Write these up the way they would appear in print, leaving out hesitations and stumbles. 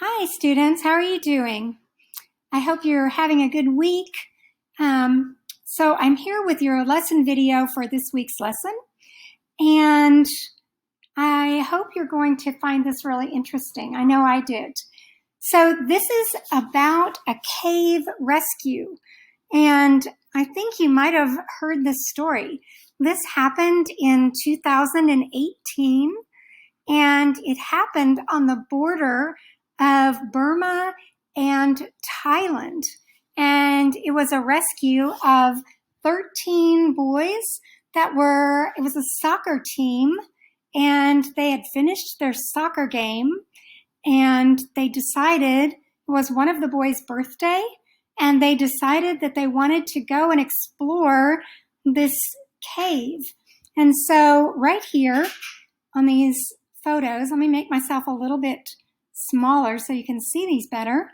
Hi, students. How are you doing? I hope you're having a good week. So I'm here with your lesson video for this week's lesson, and I hope you're going to find this really interesting. I know I did. So this is about a cave rescue, and I think you might have heard this story. This happened in 2018, and it happened on the border of Burma and Thailand. And it was a rescue of 13 boys it was a soccer team, and they had finished their soccer game, and they decided, it was one of the boys' birthday, and they decided that they wanted to go and explore this cave. And so right here on these photos, let me make myself a little bit smaller so you can see these better.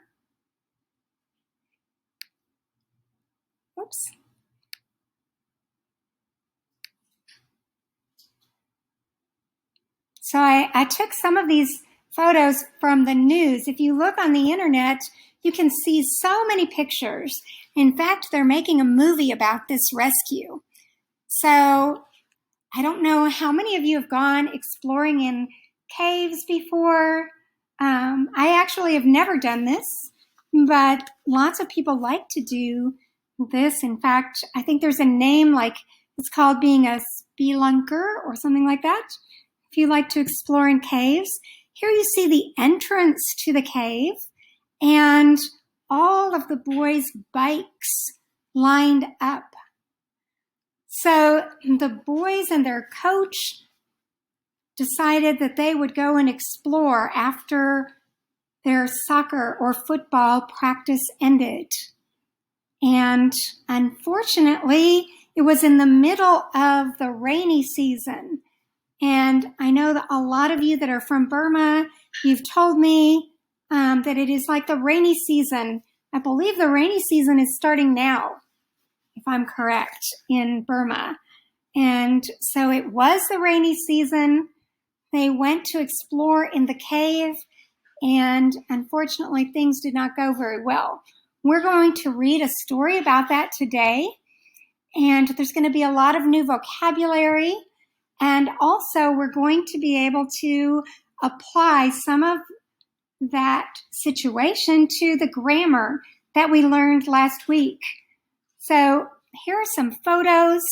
Oops. So I took some of these photos from the news. If you look on the internet, you can see so many pictures. In fact, they're making a movie about this rescue. So I don't know how many of you have gone exploring in caves before. I actually have never done this, but lots of people like to do this. In fact, I think there's a name, like it's called being a spelunker or something like that. If you like to explore in caves, here you see the entrance to the cave and all of the boys' bikes lined up. So the boys and their coach decided that they would go and explore after their soccer or football practice ended. And unfortunately, it was in the middle of the rainy season. And I know that a lot of you that are from Burma, you've told me that it is like the rainy season. I believe the rainy season is starting now, if I'm correct, in Burma. And so it was the rainy season. They went to explore in the cave, and unfortunately, things did not go very well. We're going to read a story about that today, and there's going to be a lot of new vocabulary, and also we're going to be able to apply some of that situation to the grammar that we learned last week. So here are some photos.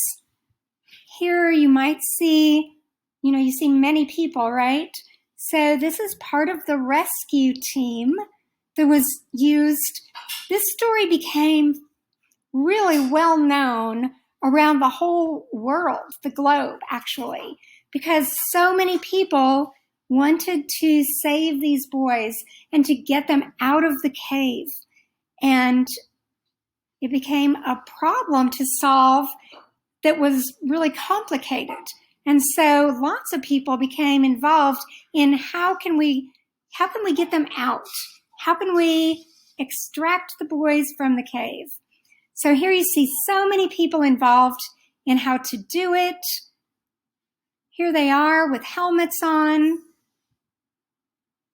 Here you might see, you see many people, right? So this is part of the rescue team that was used. This story became really well known around the whole world, the globe, actually, because so many people wanted to save these boys and to get them out of the cave. And it became a problem to solve that was really complicated. And so lots of people became involved in how can we get them out? How can we extract the boys from the cave? So here you see so many people involved in how to do it. Here they are with helmets on.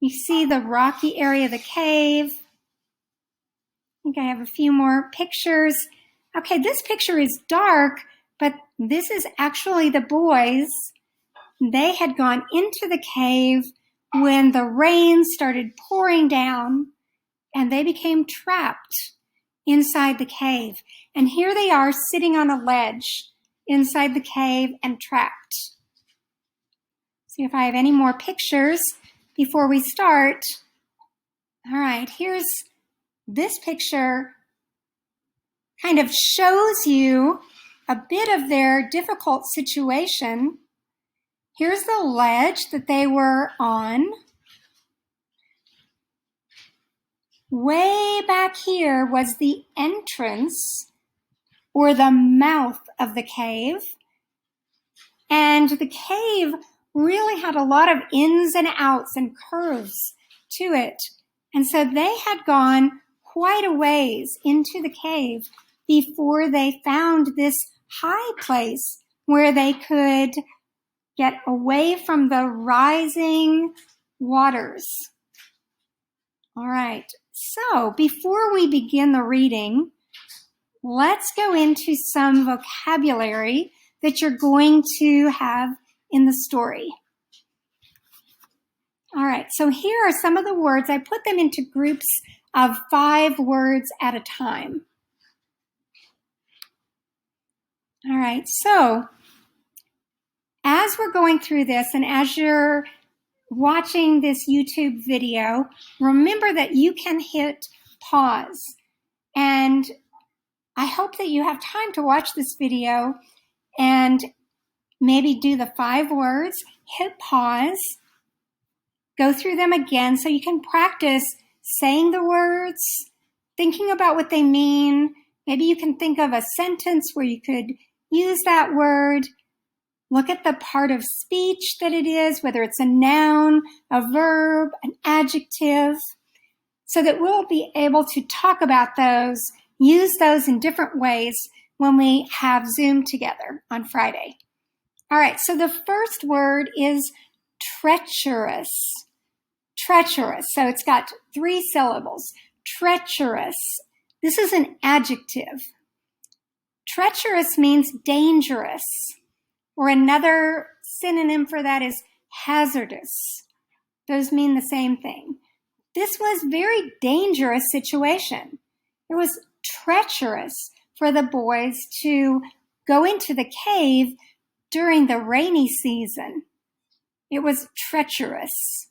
You see the rocky area of the cave. I think I have a few more pictures. Okay, this picture is dark, but this is actually the boys. They had gone into the cave when the rain started pouring down, and they became trapped inside the cave. And here they are sitting on a ledge inside the cave and trapped. See if I have any more pictures before we start. All right, here's this picture. Kind of shows you a bit of their difficult situation. Here's the ledge that they were on. Way back here was the entrance or the mouth of the cave. And the cave really had a lot of ins and outs and curves to it. And so they had gone quite a ways into the cave before they found this high place where they could get away from the rising waters. All right, so before we begin the reading, let's go into some vocabulary that you're going to have in the story. All right, so here are some of the words. I put them into groups of 5 words at a time. All right, so as we're going through this and as you're watching this YouTube video, remember that you can hit pause. And I hope that you have time to watch this video and maybe do the 5 words, hit pause, go through them again so you can practice saying the words, thinking about what they mean. Maybe you can think of a sentence where you could use that word. Look at the part of speech that it is, whether it's a noun, a verb, an adjective, so that we'll be able to talk about those, use those in different ways when we have Zoom together on Friday. All right, so the first word is treacherous. Treacherous, so it's got 3 syllables. Treacherous. This is an adjective. Treacherous means dangerous, or another synonym for that is hazardous. Those mean the same thing. This was a very dangerous situation. It was treacherous for the boys to go into the cave during the rainy season. It was treacherous.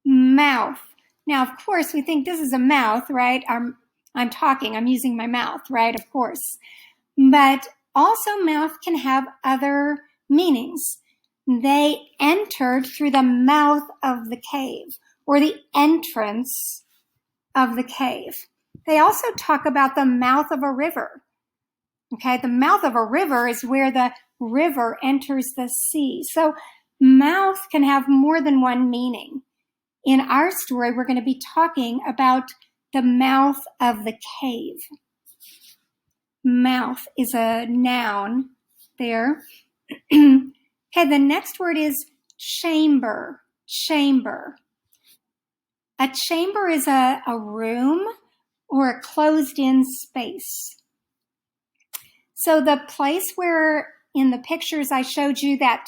Mouth. Now, of course, we think this is a mouth, right? I'm talking, I'm using my mouth, right? Of course. But also mouth can have other meanings. They entered through the mouth of the cave, or the entrance of the cave. They also talk about the mouth of a river. Okay, the mouth of a river is where the river enters the sea. So mouth can have more than one meaning. In our story, we're going to be talking about the mouth of the cave. Mouth is a noun there. Okay, the next word is chamber. Chamber. A chamber is a room or a closed-in space. So the place where, in the pictures I showed you, that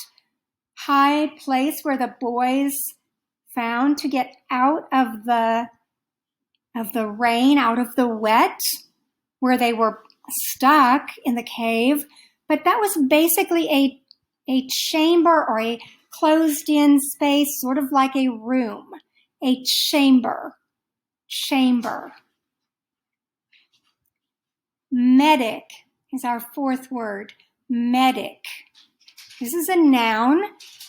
high place where the boys found to get out of the rain, out of the wet, where they were stuck in the cave. But that was basically a chamber or a closed-in space, sort of like a room, a chamber. Chamber. Medic is our 4th word. Medic. This is a noun.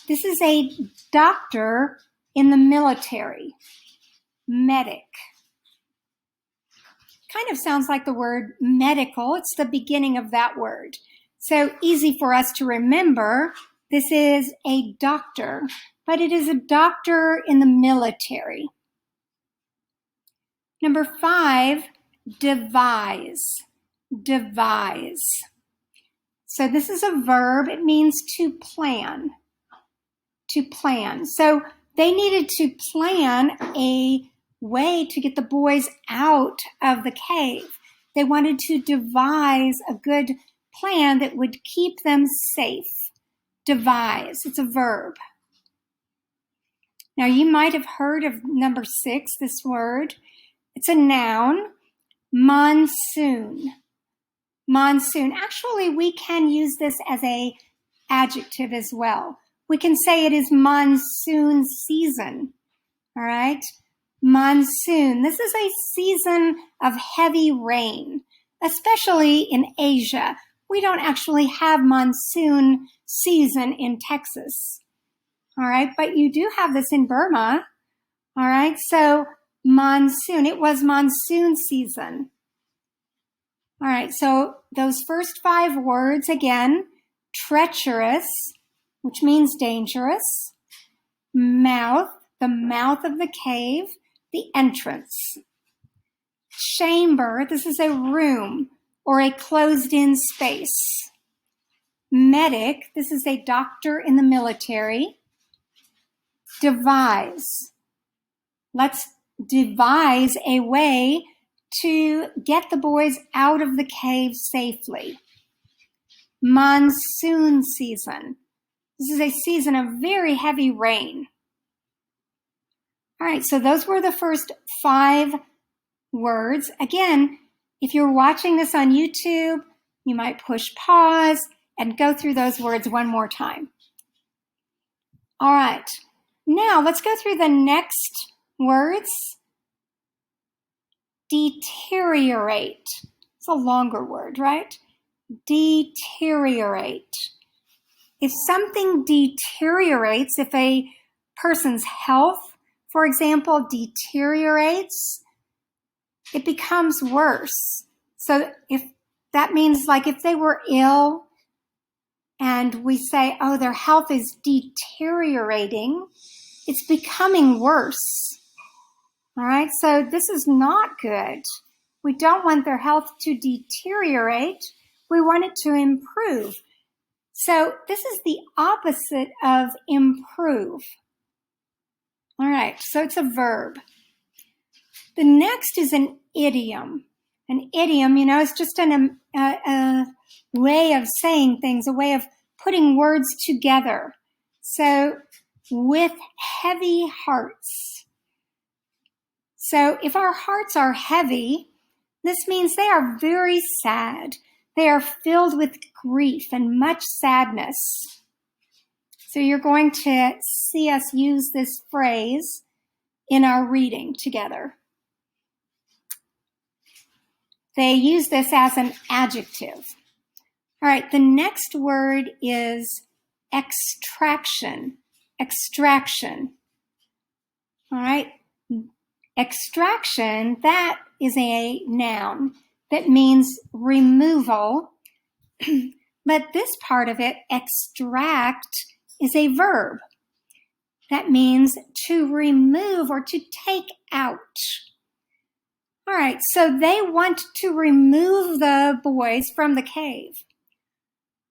This is a doctor in the military. Medic. Kind of sounds like the word medical. It's the beginning of that word. So easy for us to remember. This is a doctor, but it is a doctor in the military. Number 5, devise. Devise. So this is a verb. It means to plan. To plan. So they needed to plan a way to get the boys out of the cave. They wanted to devise a good plan that would keep them safe. Devise. It's a verb. Now you might have heard of number 6, this word. It's a noun. Monsoon. Monsoon. Actually, we can use this as an adjective as well. We can say it is monsoon season. All right? Monsoon. This is a season of heavy rain, especially in Asia. We don't actually have monsoon season in Texas. All right? But you do have this in Burma. All right? So monsoon. It was monsoon season. All right, so those first 5 words again: treacherous, which means dangerous; mouth, the mouth of the cave, the entrance; chamber, this is a room or a closed-in space; medic, this is a doctor in the military; devise, let's devise a way to get the boys out of the cave safely. Monsoon season. This is a season of very heavy rain. All right, so those were the first 5 words. Again, if you're watching this on YouTube, you might push pause and go through those words one more time. All right, now let's go through the next words. Deteriorate. It's a longer word, right? Deteriorate. If something deteriorates, if a person's health, for example, deteriorates, it becomes worse. So if that means like if they were ill and we say, oh, their health is deteriorating, it's becoming worse. All right, so this is not good. We don't want their health to deteriorate. We want it to improve. So this is the opposite of improve. All right, so it's a verb. The next is an idiom. An idiom, is just a way of saying things, a way of putting words together. So, with heavy hearts. So, if our hearts are heavy, this means they are very sad. They are filled with grief and much sadness. So, you're going to see us use this phrase in our reading together. They use this as an adjective. All right, the next word is extraction. Extraction. All right, extraction, that is a noun that means removal. But this part of it, extract, is a verb. That means to remove or to take out. All right, so they want to remove the boys from the cave.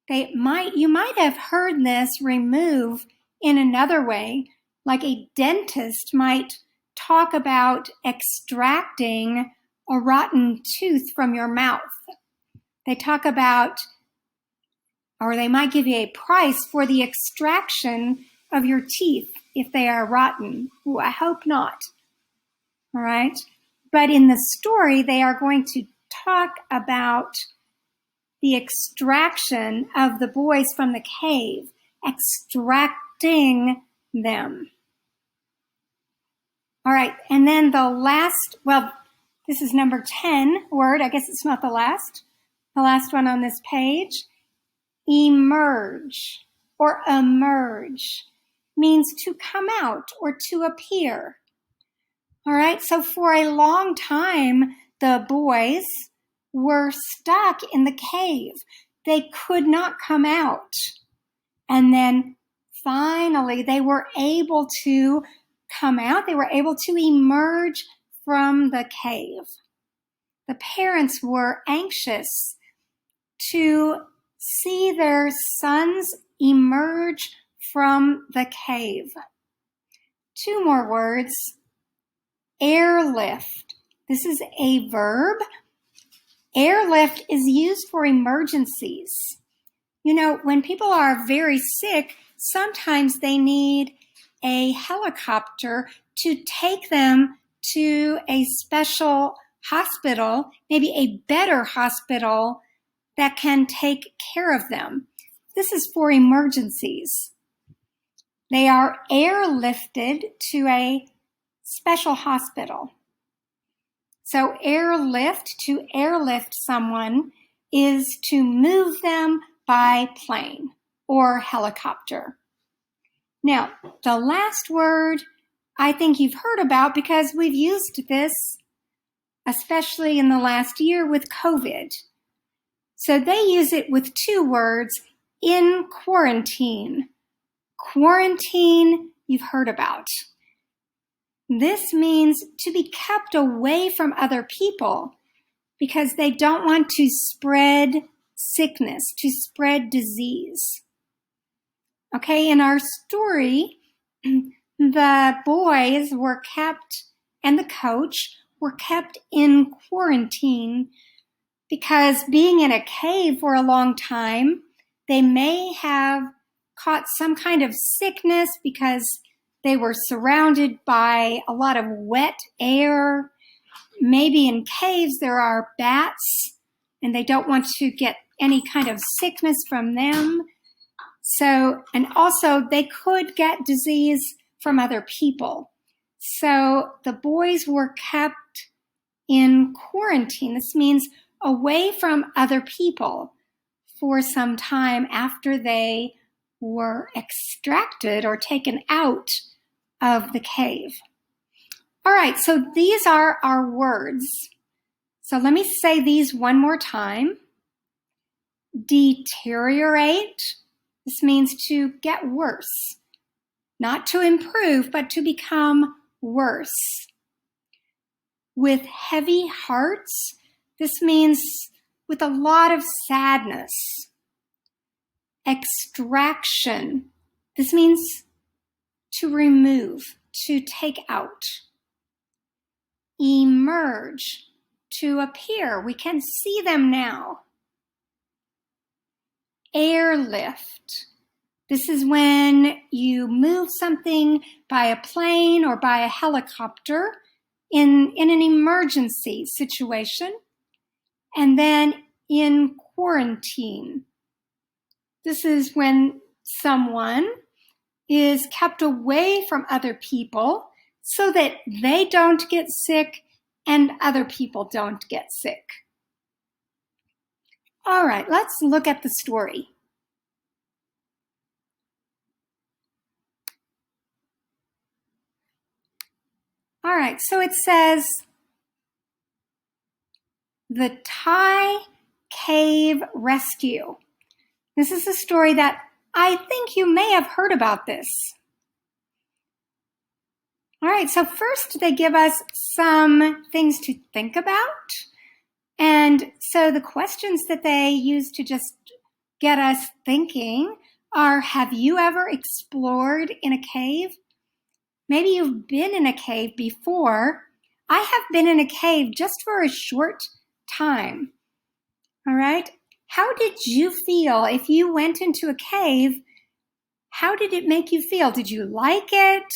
You might have heard this remove in another way, like a dentist might talk about extracting a rotten tooth from your mouth. They talk about, or they might give you a price for the extraction of your teeth if they are rotten. Ooh, I hope not. All right. But in the story, they are going to talk about the extraction of the boys from the cave, extracting them. All right, and then the last, this is number 10 word. I guess it's not the last one on this page. Emerge or emerge means to come out or to appear. All right, so for a long time, the boys were stuck in the cave. They could not come out. And then finally, they were able to come out. They were able to emerge from the cave. The parents were anxious to see their sons emerge from the cave. 2 more words. Airlift. This is a verb. Airlift is used for emergencies. When people are very sick, sometimes they need a helicopter to take them to a special hospital, maybe a better hospital that can take care of them. This is for emergencies. They are airlifted to a special hospital. So to airlift someone is to move them by plane or helicopter. Now, the last word I think you've heard about because we've used this, especially in the last year with COVID. So they use it with 2 words, in quarantine. Quarantine, you've heard about. This means to be kept away from other people because they don't want to spread sickness, to spread disease. Okay, in our story, the boys were kept and the coach were kept in quarantine because being in a cave for a long time, they may have caught some kind of sickness because they were surrounded by a lot of wet air. Maybe in caves there are bats and they don't want to get any kind of sickness from them. So, and also they could get disease from other people. So the boys were kept in quarantine. This means away from other people for some time after they were extracted or taken out of the cave. All right, so these are our words. So let me say these one more time. Deteriorate. This means to get worse. Not to improve, but to become worse. With heavy hearts, this means with a lot of sadness. Extraction. This means to remove, to take out. Emerge, to appear. We can see them now. Airlift. This is when you move something by a plane or by a helicopter in an emergency situation. And then in quarantine. This is when someone is kept away from other people so that they don't get sick and other people don't get sick. All right, let's look at the story. All right, so it says, The Thai Cave Rescue. This is a story that I think you may have heard about this. All right, so first they give us some things to think about. And so the questions that they use to just get us thinking are, have you ever explored in a cave? Maybe you've been in a cave before. I have been in a cave just for a short time. All right, how did you feel if you went into a cave? How did it make you feel? Did you like it?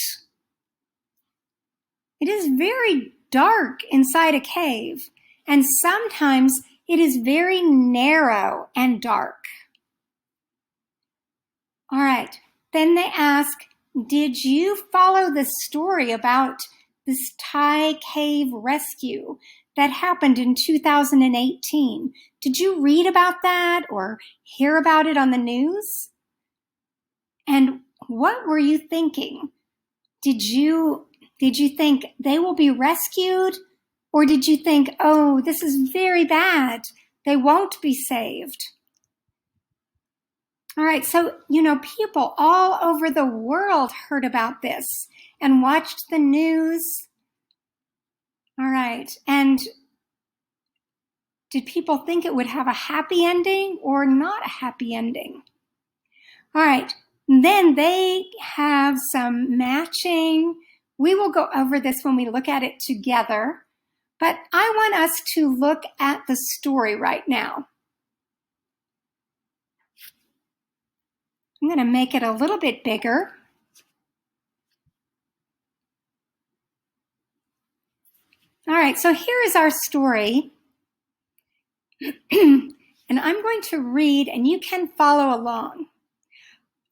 It is very dark inside a cave, and sometimes it is very narrow and dark. All right, then they ask, did you follow the story about this Thai cave rescue that happened in 2018? Did you read about that or hear about it on the news? And what were you thinking? Did you think they will be rescued? Or did you think, oh, this is very bad, they won't be saved? All right, so, people all over the world heard about this and watched the news. All right, and did people think it would have a happy ending or not a happy ending? All right, then they have some matching. We will go over this when we look at it together, but I want us to look at the story right now. I'm going to make it a little bit bigger. All right, so here is our story. And I'm going to read, and you can follow along.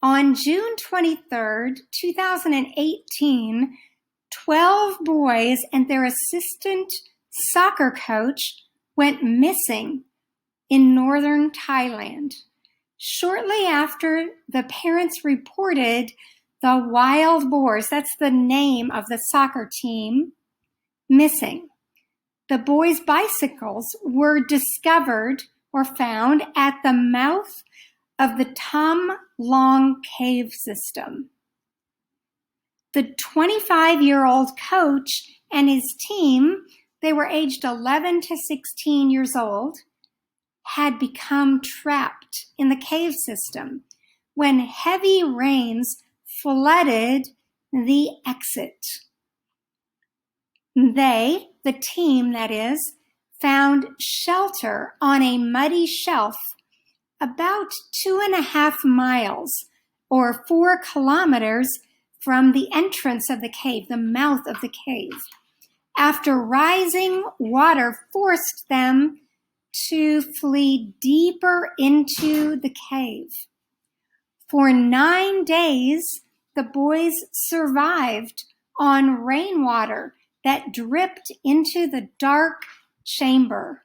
On June 23rd, 2018, 12 boys and their assistant soccer coach went missing in northern Thailand. Shortly after, the parents reported the Wild Boars, that's the name of the soccer team, missing. The boys' bicycles were discovered or found at the mouth of the Tham Long cave system. The 25-year-old coach and his team, they were aged 11 to 16 years old, had become trapped in the cave system when heavy rains flooded the exit. They, the team that is, found shelter on a muddy shelf about 2.5 miles or 4 kilometers from the entrance of the cave, the mouth of the cave, after rising water forced them to flee deeper into the cave. For 9 days, the boys survived on rainwater that dripped into the dark chamber.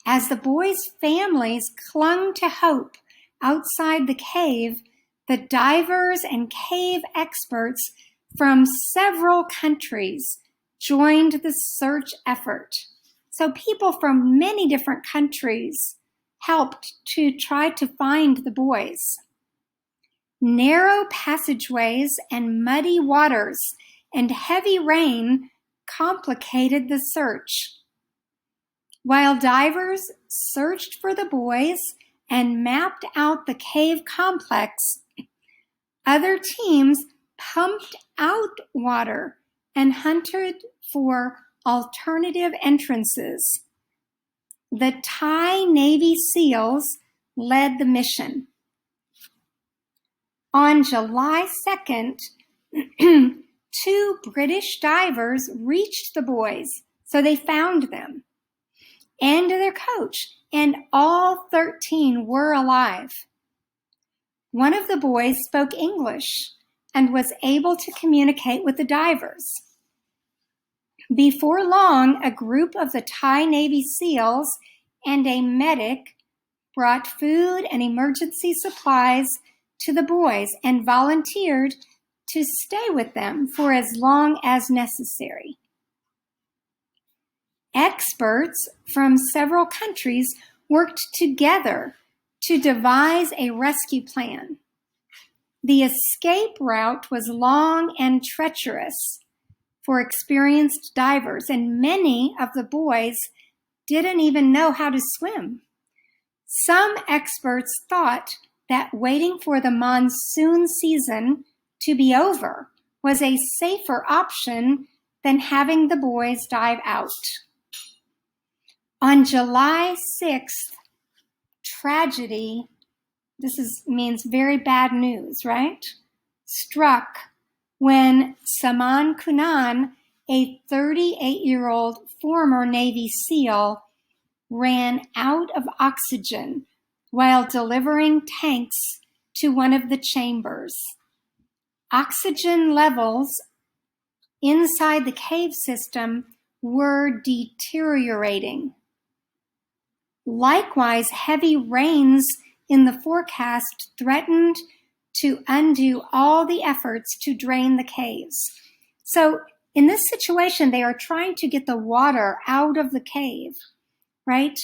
As the boys' families clung to hope outside the cave, the divers and cave experts from several countries joined the search effort. So people from many different countries helped to try to find the boys. Narrow passageways and muddy waters and heavy rain complicated the search. While divers searched for the boys and mapped out the cave complex, other teams pumped out water and hunted for alternative entrances. The Thai Navy SEALs led the mission. On July 2nd, 2 British divers reached the boys, so they found them and their coach, and all 13 were alive. One of the boys spoke English and was able to communicate with the divers. Before long, a group of the Thai Navy SEALs and a medic brought food and emergency supplies to the boys and volunteered to stay with them for as long as necessary. Experts from several countries worked together to devise a rescue plan. The escape route was long and treacherous for experienced divers, and many of the boys didn't even know how to swim. Some experts thought that waiting for the monsoon season to be over was a safer option than having the boys dive out. On July 6th, tragedy, means very bad news, right? Struck when Saman Kunan, a 38-year-old former Navy SEAL, ran out of oxygen while delivering tanks to one of the chambers. Oxygen levels inside the cave system were deteriorating. Likewise, heavy rains in the forecast threatened to undo all the efforts to drain the caves. So in this situation, they are trying to get the water out of the cave, right?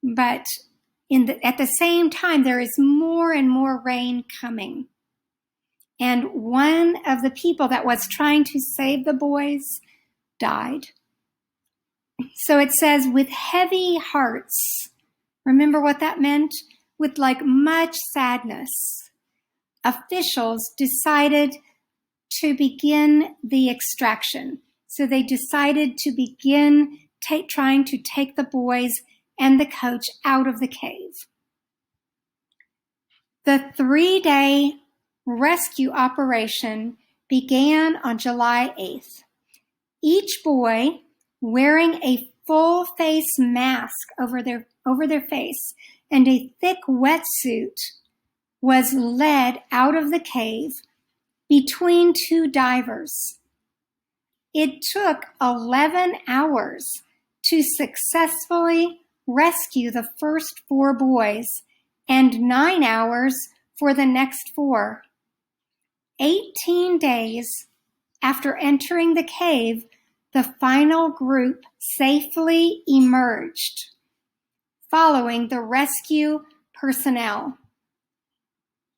But at the same time, there is more and more rain coming. And one of the people that was trying to save the boys died. So it says, with heavy hearts, remember what that meant? With much sadness, officials decided to begin the extraction. So they decided to begin trying to take the boys and the coach out of the cave. The 3-day rescue operation began on July 8th. Each boy wearing a full face mask over their face and a thick wetsuit was led out of the cave between 2 divers. It took 11 hours to successfully rescue the first 4 boys and 9 hours for the next 4. 18 days after entering the cave, the final group safely emerged, following the rescue personnel.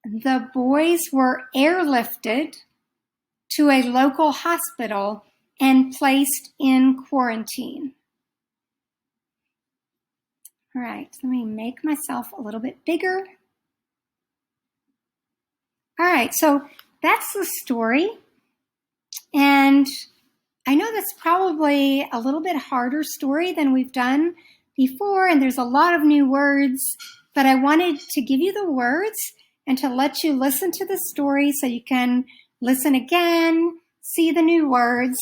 The boys were airlifted to a local hospital and placed in quarantine. All right, let me make myself a little bit bigger. All right, so that's the story. And And I know that's probably a little bit harder story than we've done before, and there's a lot of new words, but I wanted to give you the words and to let you listen to the story so you can listen again, see the new words.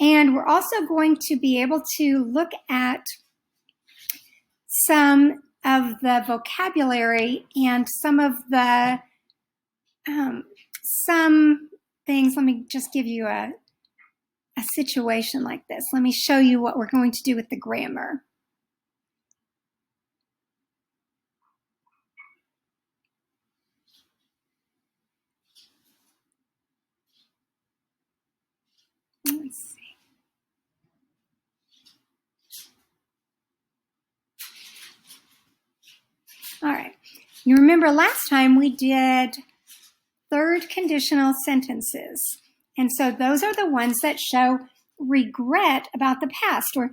And we're also going to be able to look at some of the vocabulary and some of the, some things. Let me just give you a situation like this. Let me show you what we're going to do with the grammar. Let's see. All right. You remember last time we did third conditional sentences. And so those are the ones that show regret about the past or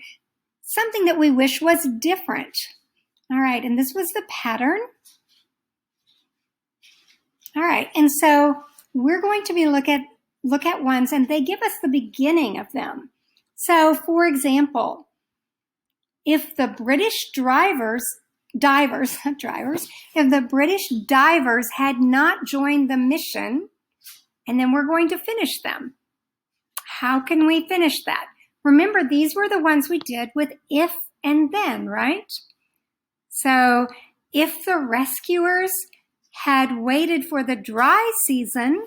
something that we wish was different. All right. And this was the pattern. All right. And so we're going to be look at ones, and they give us the beginning of them. So, for example, if the British divers, if the British divers had not joined the mission, and then we're going to finish them. How can we finish that? Remember, these were the ones we did with if and then, right? So, if the rescuers had waited for the dry season,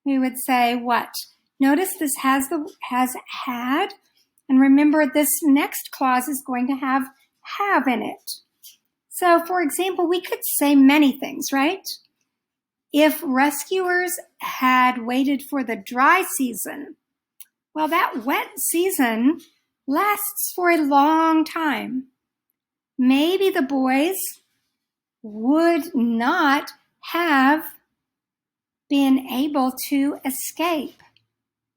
we would say what? Notice this has had, and remember this next clause is going to have in it. So, for example, we could say many things, right? If rescuers had waited for the dry season, well, that wet season lasts for a long time. Maybe the boys would not have been able to escape,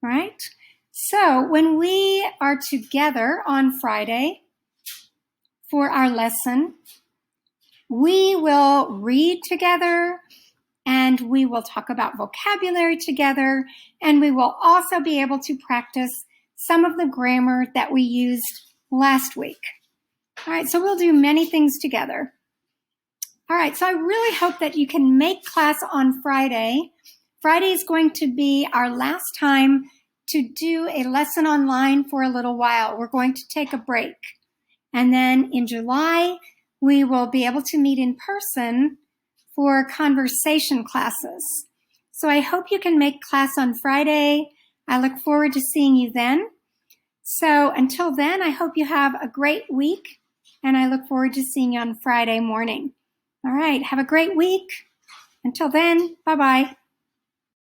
right? So when we are together on Friday for our lesson, we will read together and we will talk about vocabulary together, and we will also be able to practice some of the grammar that we used last week. All right, so we'll do many things together. All right, so I really hope that you can make class on Friday. Friday is going to be our last time to do a lesson online for a little while. We're going to take a break. And then in July, we will be able to meet in person for conversation classes. So I hope you can make class on Friday. I look forward to seeing you then. So until then, I hope you have a great week, and I look forward to seeing you on Friday morning. All right, have a great week. Until then, bye-bye.